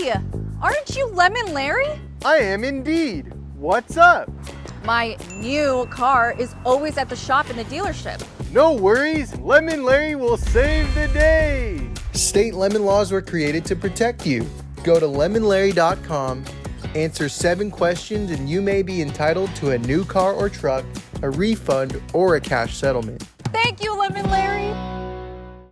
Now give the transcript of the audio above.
Hey, aren't you Lemon Larry? I am indeed. What's up? My new car is always at the shop in the dealership. No worries, Lemon Larry will save the day. State lemon laws were created to protect you. Go to lemonlarry.com, answer 7 questions, and you may be entitled to a new car or truck, a refund, or a cash settlement. Thank you, Lemon Larry.